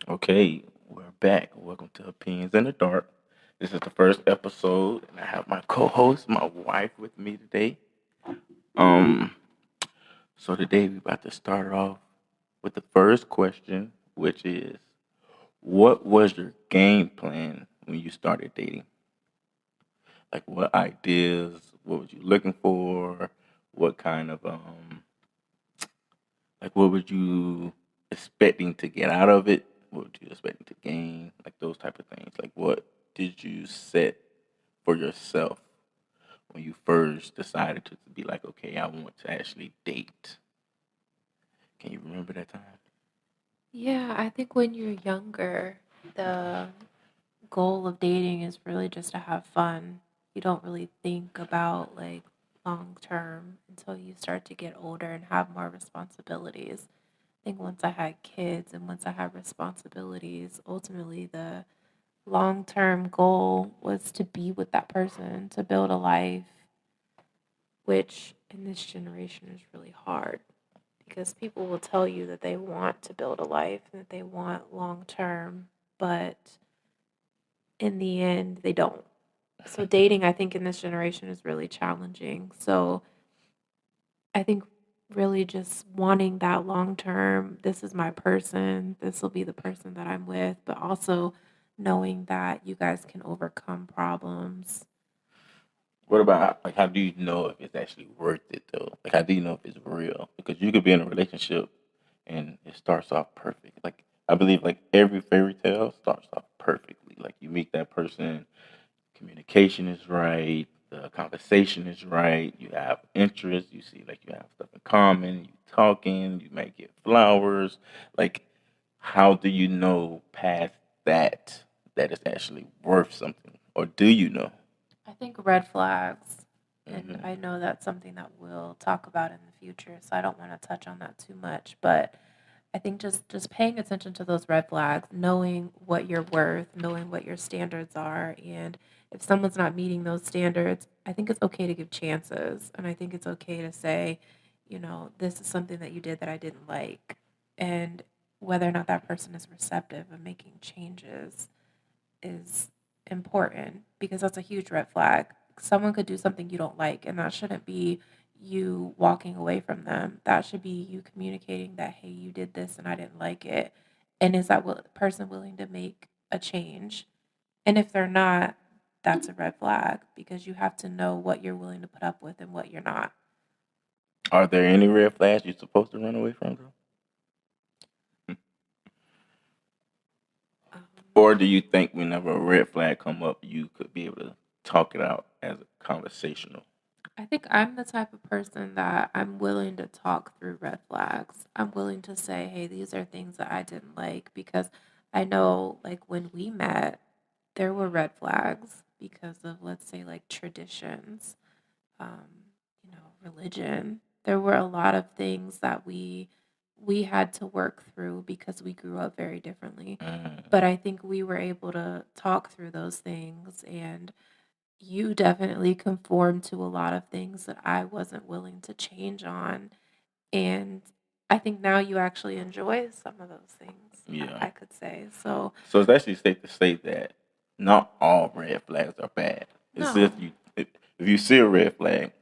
Okay, we're back. Welcome to Opinions in the Dark. This is the first episode, and I have my co-host, my wife, with me today. Um, so today we're about to start off with the first question, which is, what was your game plan when you started dating? Like, what ideas? What was you looking for? What kind of like, what were you expecting to get out of it? What were you expecting to gain? Like those type of things. Like, what did you set for yourself when you first decided to be like, okay, I want to actually date? Can you remember that time? Yeah, I think when you're younger, the goal of dating is really just to have fun. You don't really think about like long term until you start to get older and have more responsibilities. I think once I had kids and once I had responsibilities, ultimately the long term goal was to be with that person, to build a life, which in this generation is really hard because people will tell you that they want to build a life and that they want long term, but in the end, they don't. So, dating, I think, in this generation is really challenging. So, I think really just wanting that long term, this is my person, this will be the person that I'm with, but also knowing that you guys can overcome problems. What about like how do you know if it's actually worth it though? Like how do you know if it's real? Because you could be in a relationship and it starts off perfect. Like I believe like every fairy tale starts off perfectly. Like you meet that person, communication is right, the conversation is right, you have interests, you see like you have stuff in common, you talking, you might get flowers. Like how do you know past that that it's actually worth something? Or do you know? I think red flags, and Hmm. I know that's something that we'll talk about in the future, so I don't want to touch on that too much, but I think just paying attention to those red flags, knowing what you're worth, knowing what your standards are, and if someone's not meeting those standards, I think it's okay to give chances, and I think it's okay to say, this is something that you did that I didn't like, and whether or not that person is receptive of making changes is important because that's a huge red flag. Someone could do something you don't like, and that shouldn't be you walking away from them. That should be you communicating that, hey, you did this and I didn't like it. And is that person willing to make a change? And if they're not, that's a red flag because you have to know what you're willing to put up with and what you're not. Are there any red flags you're supposed to run away from, though? Um, Or do you think whenever a red flag come up, you could be able to talk it out as a conversational? I think I'm the type of person that I'm willing to talk through red flags. I'm willing to say, hey, these are things that I didn't like because I know, like, when we met, there were red flags because of, let's say, like traditions, religion. There were a lot of things that we had to work through because we grew up very differently. Mm. But I think we were able to talk through those things and you definitely conformed to a lot of things that I wasn't willing to change on. And I think now you actually enjoy some of those things, Yeah. I could say. So, So it's actually safe to say that not all red flags are bad. It's no, just if you see a red flag,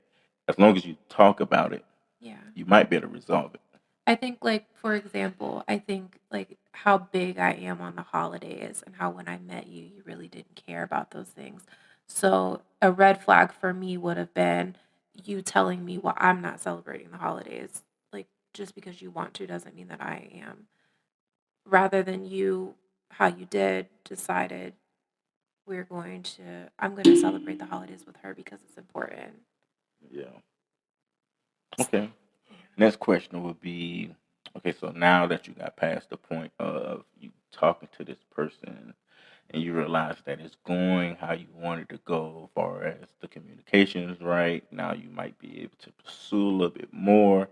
as long as you talk about it, yeah. you might be able to resolve it. I think, like, for example, I think, like, how big I am on the holidays and how when I met you, you really didn't care about those things. So, a red flag for me would have been you telling me, well, I'm not celebrating the holidays. Like, just because you want to doesn't mean that I am. Rather than you, how you did, decided I'm going to celebrate the holidays with her because it's important. Yeah. Okay. Next question would be, okay, so now that you got past the point of you talking to this person and you realize that it's going how you wanted to go as far as the communication is right, now you might be able to pursue a little bit more.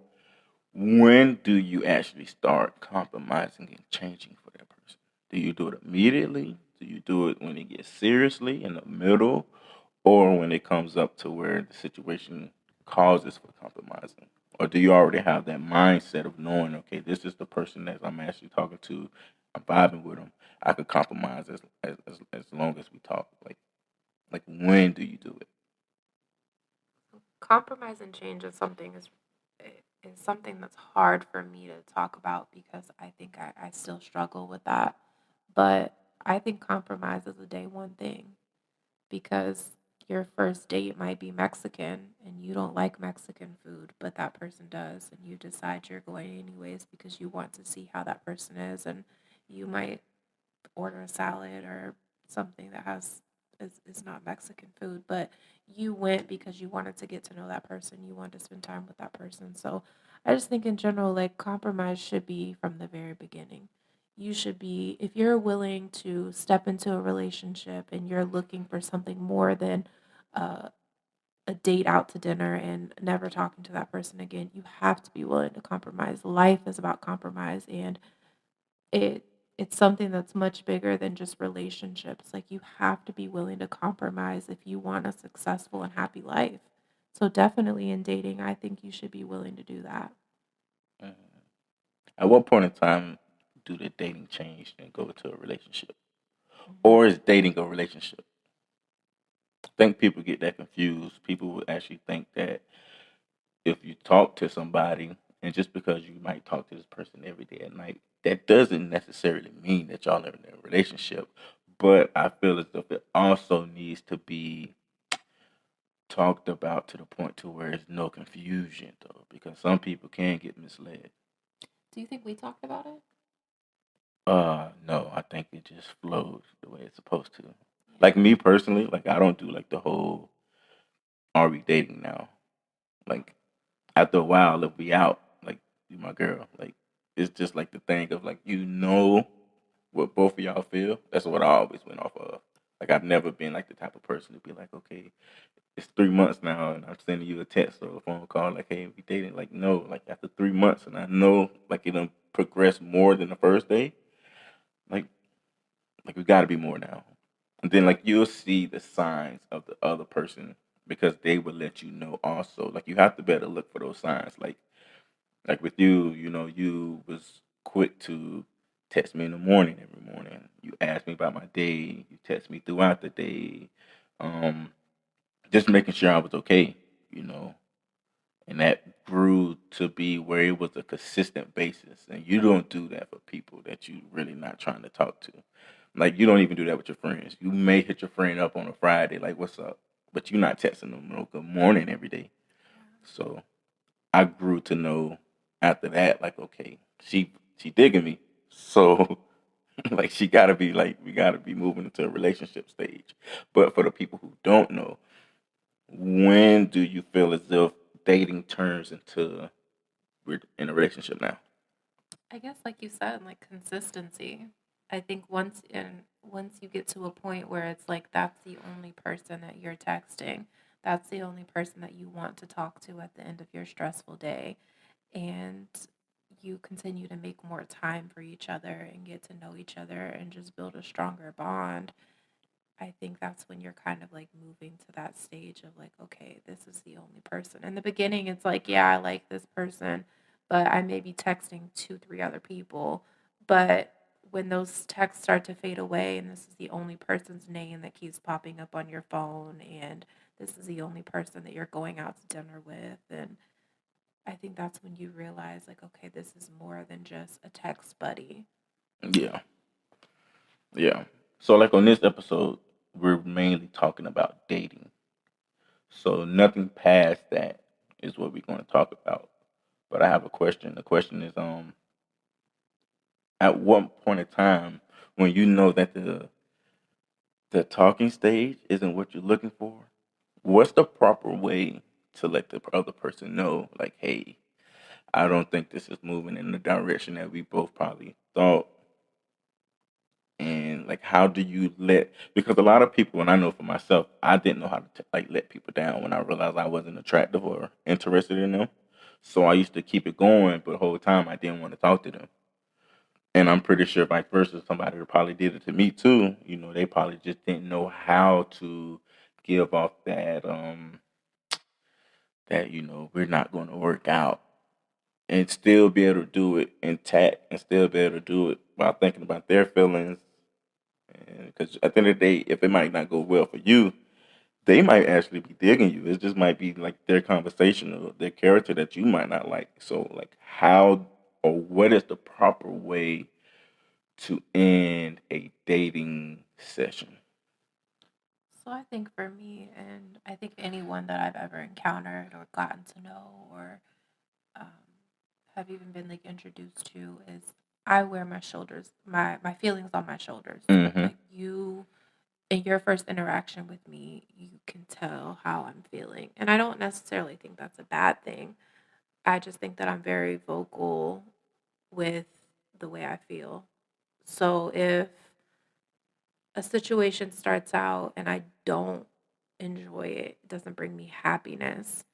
When do you actually start compromising and changing for that person? Do you do it immediately? Do you do it when it gets seriously in the middle? Or when it comes up to where the situation causes for compromising? Or do you already have that mindset of knowing, okay, this is the person that I'm actually talking to. I'm vibing with them, I could compromise as long as we talk. Like when do you do it? Compromise and change is something that's hard for me to talk about because I think I still struggle with that. But I think compromise is a day one thing because your first date might be Mexican and you don't like Mexican food, but that person does, and you decide you're going anyways because you want to see how that person is, and you might order a salad or something that is not Mexican food, but you went because you wanted to get to know that person. You wanted to spend time with that person. So I just think in general, like compromise should be from the very beginning. You should be, if you're willing to step into a relationship and you're looking for something more than uh, a date out to dinner and never talking to that person again, you have to be willing to compromise. Life is about compromise, and it it's something that's much bigger than just relationships. Like you have to be willing to compromise if you want a successful and happy life. So definitely in dating, I think you should be willing to do that. Mhm. At what point in time do the dating change and go into a relationship, Mhm. or is dating a relationship? I think people get that confused. People would actually think that if you talk to somebody, and just because you might talk to this person every day at night, that doesn't necessarily mean that y'all are in a relationship. But I feel as if it also needs to be talked about to the point to where there's no confusion, though, because some people can get misled. Do you think we talked about it? No, I think it just flows the way it's supposed to. Yeah. Like me personally, like I don't do like the whole "are we dating now?" Like after a while, if we out, like you my girl, like it's just like the thing of like what both of y'all feel. That's what I always went off of. Like I've never been like the type of person to be like, okay, it's 3 months now, and I'm sending you a text or a phone call, like, hey, we dating. Like no, like after 3 months, and I know like it done progressed more than the first day. Like we got to be more now. And then like you'll see the signs of the other person because they will let you know also. Like you have to better look for those signs. Like with you, you was quick to text me in the morning every morning. You asked me about my day. You text me throughout the day. Um, just making sure I was okay, you know. And that grew to be where it was a consistent basis. And you don't do that for people that you really not trying to talk to. Like you don't even do that with your friends. You may hit your friend up on a Friday, like "What's up?" But you're not texting them no good morning every day. So I grew to know after that, like, okay, she digging me. So like she gotta be like we gotta be moving into a relationship stage. But for the people who don't know, when do you feel as if dating turns into we're in a relationship now? I guess like you said, like consistency. I think once you get to a point where it's like that's the only person that you're texting, that's the only person that you want to talk to at the end of your stressful day, and you continue to make more time for each other and get to know each other and just build a stronger bond. I think that's when you're kind of like moving to that stage of like, okay, this is the only person. In the beginning, it's like, yeah, I like this person, but I may be texting two, three other people. But when those texts start to fade away, and this is the only person's name that keeps popping up on your phone, and this is the only person that you're going out to dinner with, and I think that's when you realize, like, okay, this is more than just a text buddy. Yeah, yeah. So like on this episode, we're mainly talking about dating. So nothing past that is what we're going to talk about. But I have a question. The question is, at what point in time when you know that the talking stage isn't what you're looking for, what's the proper way to let the other person know, like, hey, I don't think this is moving in the direction that we both probably thought. And like, how do you let? Because a lot of people, and I know for myself, I didn't know how to like let people down when I realized I wasn't attractive or interested in them. So I used to keep it going, but the whole time I didn't want to talk to them. And I'm pretty sure vice versa, somebody who probably did it to me too. They probably just didn't know how to give off that we're not going to work out and still be able to do it intact and still be able to do it while thinking about their feelings. And because at the end of the day, if it might not go well for you, they might actually be digging you. It just might be like their conversation or their character that you might not like. So, like, how or what is the proper way to end a dating session? So I think for me, and I think anyone that I've ever encountered or gotten to know or um, have even been like introduced to is I wear my shoulders, my feelings on my shoulders. Mm-hmm. Like you, in your first interaction with me, you can tell how I'm feeling, and I don't necessarily think that's a bad thing. I just think that I'm very vocal with the way I feel. So if a situation starts out and I don't enjoy it, it doesn't bring me happiness,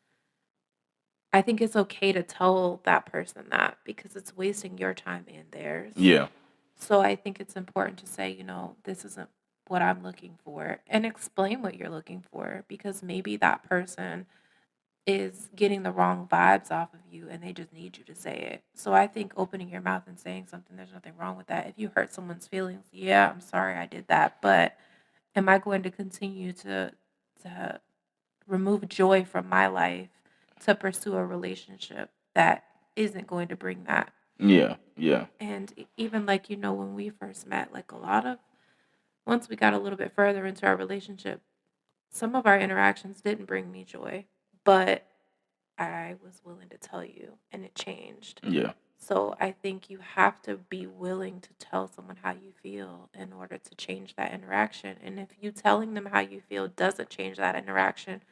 I think it's okay to tell that person that because it's wasting your time and theirs. Yeah. So I think it's important to say, this isn't what I'm looking for and explain what you're looking for because maybe that person is getting the wrong vibes off of you and they just need you to say it. So I think opening your mouth and saying something, there's nothing wrong with that. If you hurt someone's feelings, yeah, I'm sorry I did that, but am I going to continue to remove joy from my life to pursue a relationship that isn't going to bring that? Yeah. Yeah. And even like when we first met, like a lot of once we got a little bit further into our relationship, some of our interactions didn't bring me joy, but I was willing to tell you and it changed. Yeah. So I think you have to be willing to tell someone how you feel in order to change that interaction. And if you telling them how you feel doesn't change that interaction,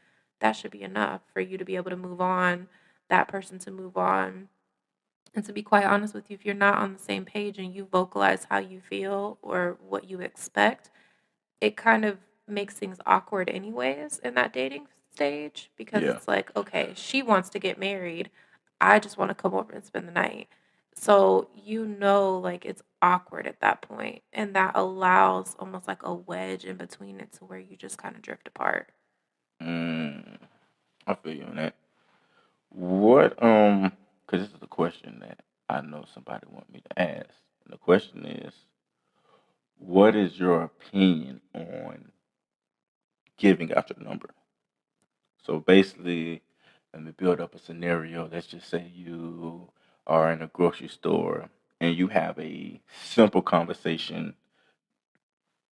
that should be enough for you to be able to move on, that person to move on. And to be quite honest with you, if you're not on the same page and you vocalize how you feel or what you expect, it kind of makes things awkward anyways in that dating stage because Yeah. it's like, okay, she wants to get married. I just want to come over and spend the night. So, like it's awkward at that point, and that allows almost like a wedge in between it to where you just kind of drift apart. Mm, I feel you on that. What because this is a question that I know somebody want me to ask. And the question is, what is your opinion on giving out your number? So basically, let me build up a scenario. Let's just say you are in a grocery store and you have a simple conversation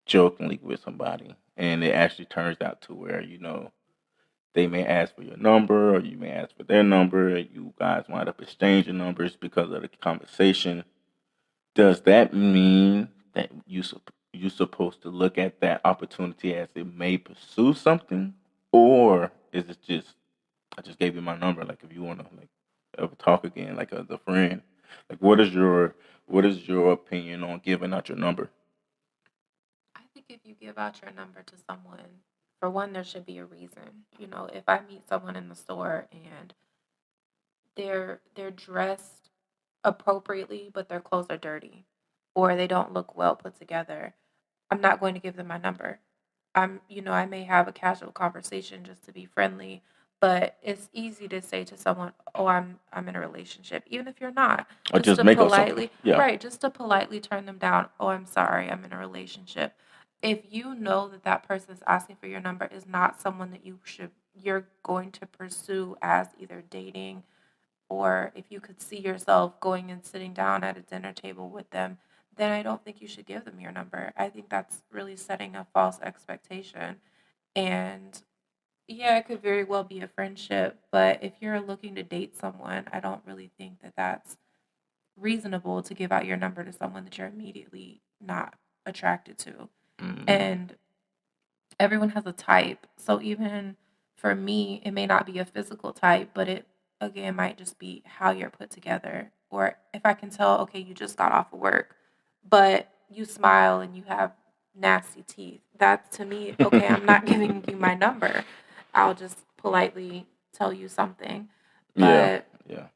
jokingly with somebody, and it actually turns out to where they may ask for your number or you may ask for their number. You guys wind up exchanging numbers because of the conversation. Does that mean that you supposed to look at that opportunity as it may pursue something, or is it just I just gave you my number? Like if you want to like ever talk again, like as a friend, like what is your opinion on giving out your number? I think if you give out your number to someone, for one, there should be a reason. If I meet someone in the store and they're dressed appropriately, but their clothes are dirty, or they don't look well put together, I'm not going to give them my number. I may have a casual conversation just to be friendly, but it's easy to say to someone, "Oh, I'm in a relationship," even if you're not. Or Just just to make up something? politely, Yeah. right, just to politely turn them down. "Oh, I'm sorry, I'm in a relationship." If you know that that person is asking for your number is not someone that you're going to pursue as either dating, or if you could see yourself going and sitting down at a dinner table with them, then I don't think you should give them your number. I think that's really setting a false expectation. And yeah, it could very well be a friendship, but if you're looking to date someone, I don't really think that that's reasonable to give out your number to someone that you're immediately not attracted to. Mm, And everyone has a type. So even for me, it may not be a physical type, but it again might just be how you're put together. Or if I can tell, okay, you just got off of work, but you smile and you have nasty teeth. That's to me, okay, I'm not giving you my number. I'll just politely tell you something. yeah. But Yeah.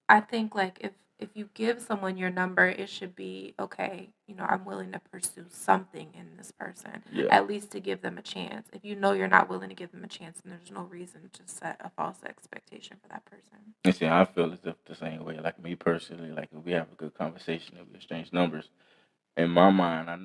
I think like if if you give someone your number, it should be okay. I'm willing to pursue something in this person, Yeah. at least to give them a chance. If you know you're not willing to give them a chance, then there's no reason to set a false expectation for that person. And see, I feel as if the same way. Like me personally, like if we have a good conversation, if we exchange numbers, in my mind, I